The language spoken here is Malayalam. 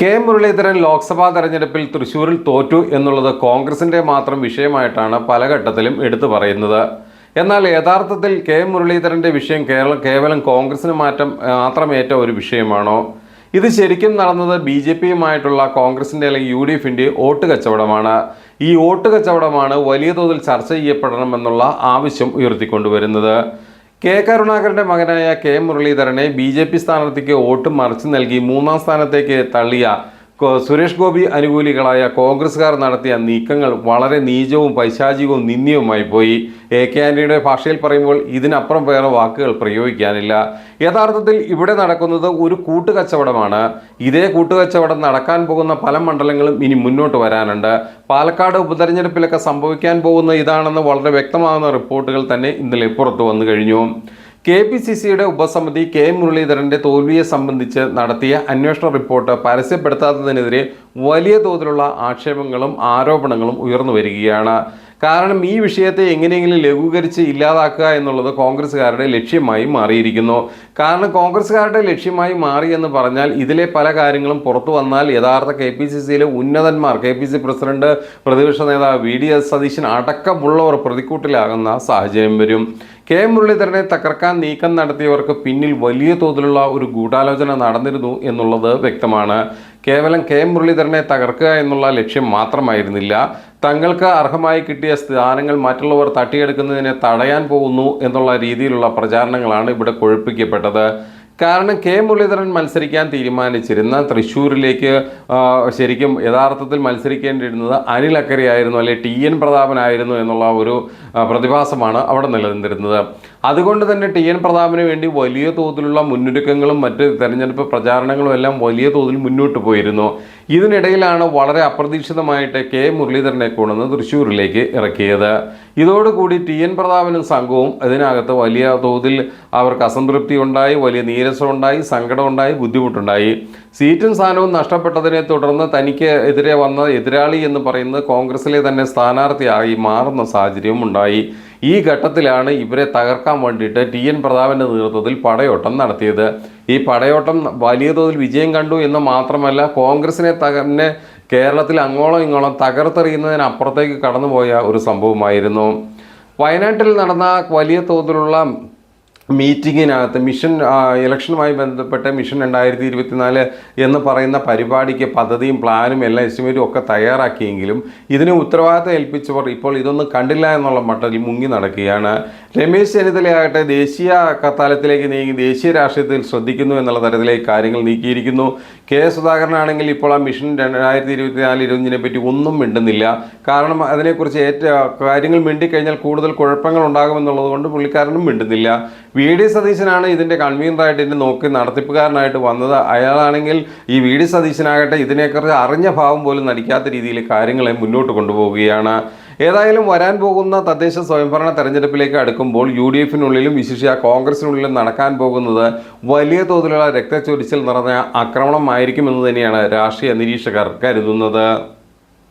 കെ മുരളീധരൻ ലോക്സഭാ തെരഞ്ഞെടുപ്പിൽ തൃശൂരിൽ തോറ്റു എന്നുള്ളത് കോൺഗ്രസിന്റെ മാത്രം വിഷയമായിട്ടാണ് പല ഘട്ടത്തിലും എടുത്തു പറയുന്നത്. എന്നാൽ യഥാർത്ഥത്തിൽ കെ മുരളീധരന്റെ വിഷയം കേവലം കോൺഗ്രസിന് മാത്രമേറ്റ ഒരു വിഷയമാണോ? ഇത് ശരിക്കും നടന്നത് ബി ജെ പിയുമായിട്ടുള്ള കോൺഗ്രസിന്റെ അല്ലെങ്കിൽ യു ഡി എഫിന്റെ വോട്ട് കച്ചവടമാണ്. ഈ വോട്ട് കച്ചവടമാണ് വലിയ തോതിൽ ചർച്ച ചെയ്യപ്പെടണമെന്നുള്ള ആവശ്യം ഉയർത്തിക്കൊണ്ടുവരുന്നത്. കെ കരുണാകരന്റെ മകനായ കെ മുരളീധരനെ ബി ജെ പി സ്ഥാനാർത്ഥിക്ക് വോട്ട് മറിച്ചു നൽകി മൂന്നാം സ്ഥാനത്തേക്ക് തള്ളിയ സുരേഷ് ഗോപി അനുകൂലികളായ കോൺഗ്രസ്സുകാർ നടത്തിയ നീക്കങ്ങൾ വളരെ നീചവും പൈശാചികവും നിന്ദ്യവുമായി പോയി. എ കെ ആന്റണിയുടെ ഭാഷയിൽ പറയുമ്പോൾ ഇതിനപ്പുറം വേറെ വാക്കുകൾ പ്രയോഗിക്കാനില്ല. യഥാർത്ഥത്തിൽ ഇവിടെ നടക്കുന്നത് ഒരു കൂട്ടുകച്ചവടമാണ്. ഇതേ കൂട്ടുകച്ചവടം നടക്കാൻ പോകുന്ന പല മണ്ഡലങ്ങളും ഇനി മുന്നോട്ട് വരാനുണ്ട്. പാലക്കാട് ഉപതെരഞ്ഞെടുപ്പിലൊക്കെ സംഭവിക്കാൻ പോകുന്ന ഇതാണെന്ന് വളരെ വ്യക്തമാകുന്ന റിപ്പോർട്ടുകൾ തന്നെ ഇന്നലെ പുറത്തു വന്നു കഴിഞ്ഞു. കെ പി സി സിയുടെ ഉപസമിതി കെ മുരളീധരന്റെ തോൽവിയെ സംബന്ധിച്ച് നടത്തിയ അന്വേഷണ റിപ്പോർട്ട് പരസ്യപ്പെടുത്താത്തതിനെതിരെ വലിയ തോതിലുള്ള ആക്ഷേപങ്ങളും ആരോപണങ്ങളും ഉയർന്നു വരികയാണ്. കാരണം ഈ വിഷയത്തെ എങ്ങനെയെങ്കിലും ലഘൂകരിച്ച് ഇല്ലാതാക്കുക എന്നുള്ളത് കോൺഗ്രസ്സുകാരുടെ ലക്ഷ്യമായി മാറിയിരിക്കുന്നു. കാരണം കോൺഗ്രസ്സുകാരുടെ ലക്ഷ്യമായി മാറി എന്ന് പറഞ്ഞാൽ ഇതിലെ പല കാര്യങ്ങളും പുറത്തു വന്നാൽ യഥാർത്ഥ കെ പി സി സിയിലെ ഉന്നതന്മാർ, കെ പി സി പ്രസിഡന്റ്, പ്രതിപക്ഷ നേതാവ് വി ഡി സതീശൻ അടക്കമുള്ളവർ പ്രതിക്കൂട്ടിലാകുന്ന സാഹചര്യം വരും. കെ മുരളീധരനെ തകർക്കാൻ നീക്കം നടത്തിയവർക്ക് പിന്നിൽ വലിയ തോതിലുള്ള ഒരു ഗൂഢാലോചന നടന്നിരുന്നു എന്നുള്ളത് വ്യക്തമാണ്. കേവലം കെ മുരളീധരനെ തകർക്കുക എന്നുള്ള ലക്ഷ്യം മാത്രമായിരുന്നില്ല, തങ്ങൾക്ക് അർഹമായി കിട്ടിയ സ്ഥാനങ്ങൾ മറ്റുള്ളവർ തട്ടിയെടുക്കുന്നതിനെ തടയാൻ പോകുന്നു എന്നുള്ള രീതിയിലുള്ള പ്രചാരണങ്ങളാണ് ഇവിടെ കൊഴുപ്പിക്കപ്പെട്ടത്. കാരണം കെ മുരളീധരൻ മത്സരിക്കാൻ തീരുമാനിച്ചിരുന്ന തൃശ്ശൂരിലേക്ക് ശരിക്കും യഥാർത്ഥത്തിൽ മത്സരിക്കേണ്ടിയിരുന്നത് അനിൽ അക്കരയായിരുന്നു, അല്ലെ ടി എൻ പ്രതാപനായിരുന്നു എന്നുള്ള ഒരു പ്രതിഭാസമാണ് അവിടെ നിലനിന്നിരുന്നത്. അതുകൊണ്ട് തന്നെ ടി എൻ പ്രതാപന് വേണ്ടി വലിയ തോതിലുള്ള മുന്നൊരുക്കങ്ങളും മറ്റ് തെരഞ്ഞെടുപ്പ് പ്രചാരണങ്ങളും എല്ലാം വലിയ തോതിൽ മുന്നോട്ട് പോയിരുന്നു. ഇതിനിടയിലാണ് വളരെ അപ്രതീക്ഷിതമായിട്ട് കെ മുരളീധരനെ കൊണ്ടുവന്ന് തൃശ്ശൂരിലേക്ക് ഇറക്കിയത്. ഇതോടുകൂടി ടി എൻ പ്രതാപനും സംഘവും ഇതിനകത്ത് വലിയ തോതിൽ അവർക്ക് അസംതൃപ്തി ഉണ്ടായി, വലിയ നീരസമുണ്ടായി, സങ്കടമുണ്ടായി, ബുദ്ധിമുട്ടുണ്ടായി. സീറ്റും സ്ഥാനവും നഷ്ടപ്പെട്ടതിനെ തുടർന്ന് തനിക്ക് എതിരെ വന്ന എതിരാളി എന്ന് പറയുന്നത് കോൺഗ്രസിലെ തന്നെ സ്ഥാനാർത്ഥിയായി മാറുന്ന സാഹചര്യവും ഉണ്ടായി. ഈ ഘട്ടത്തിലാണ് ഇവരെ തകർക്കാൻ വേണ്ടിയിട്ട് ടി എൻ പ്രതാപന്റെ നേതൃത്വത്തിൽ പടയോട്ടം നടത്തിയത്. ഈ പടയോട്ടം വലിയ തോതിൽ വിജയം കണ്ടു എന്ന് മാത്രമല്ല, കോൺഗ്രസിനെ തന്നെ കേരളത്തിൽ അങ്ങോളം ഇങ്ങോളം തകർത്തെറിയുന്നതിനപ്പുറത്തേക്ക് കടന്നുപോയ ഒരു സംഭവമായിരുന്നു. വയനാട്ടിൽ നടന്ന വലിയ തോതിലുള്ള മീറ്റിങ്ങിനകത്ത് ഇലക്ഷനുമായി ബന്ധപ്പെട്ട് മിഷൻ 2024 എന്ന് പറയുന്ന പരിപാടിക്ക് പദ്ധതിയും പ്ലാനും എല്ലാം എസ്റ്റിമേറ്റും ഒക്കെ തയ്യാറാക്കിയെങ്കിലും ഇതിന് ഉത്തരവാദിത്തം ഏൽപ്പിച്ചവർ ഇപ്പോൾ ഇതൊന്നും കണ്ടില്ല എന്നുള്ള മട്ടിൽ മുങ്ങി നടക്കുകയാണ്. രമേശ് ചെന്നിത്തലയാകട്ടെ ദേശീയ തലത്തിലേക്ക് നീങ്ങി ദേശീയ രാഷ്ട്രീയത്തിൽ ശ്രദ്ധിക്കുന്നു എന്നുള്ള തരത്തിലേക്ക് കാര്യങ്ങൾ നീക്കിയിരിക്കുന്നു. കെ സുധാകരനാണെങ്കിൽ ഇപ്പോൾ ആ മിഷൻ 2024-25 പറ്റി ഒന്നും മിണ്ടുന്നില്ല. കാരണം അതിനെക്കുറിച്ച് കാര്യങ്ങൾ മിണ്ടിക്കഴിഞ്ഞാൽ കൂടുതൽ കുഴപ്പങ്ങൾ ഉണ്ടാകുമെന്നുള്ളത് കൊണ്ട് പുള്ളിക്കാരനും മിണ്ടുന്നില്ല. വി ഡി സതീശനാണ് ഇതിൻ്റെ കൺവീനറായിട്ട് ഇതിൻ്റെ നോക്കി നടത്തിപ്പുകാരനായിട്ട് വന്നത്. അയാളാണെങ്കിൽ ഈ വി ഡി സതീശനാകട്ടെ ഇതിനെക്കുറിച്ച് അറിഞ്ഞ ഭാവം പോലും നടിക്കാത്ത രീതിയിൽ കാര്യങ്ങളെ മുന്നോട്ട് കൊണ്ടുപോവുകയാണ്. ഏതായാലും വരാൻ പോകുന്ന തദ്ദേശ സ്വയംഭരണ തെരഞ്ഞെടുപ്പിലേക്ക് അടുക്കുമ്പോൾ യു ഡി എഫിനുള്ളിലും വിശേഷിച്ച് കോൺഗ്രസിനുള്ളിലും നടക്കാൻ പോകുന്നത് വലിയ തോതിലുള്ള രക്തച്ചൊരിച്ചിൽ നിറഞ്ഞ ആക്രമണമായിരിക്കുമെന്ന് തന്നെയാണ് രാഷ്ട്രീയ നിരീക്ഷകർ കരുതുന്നത്.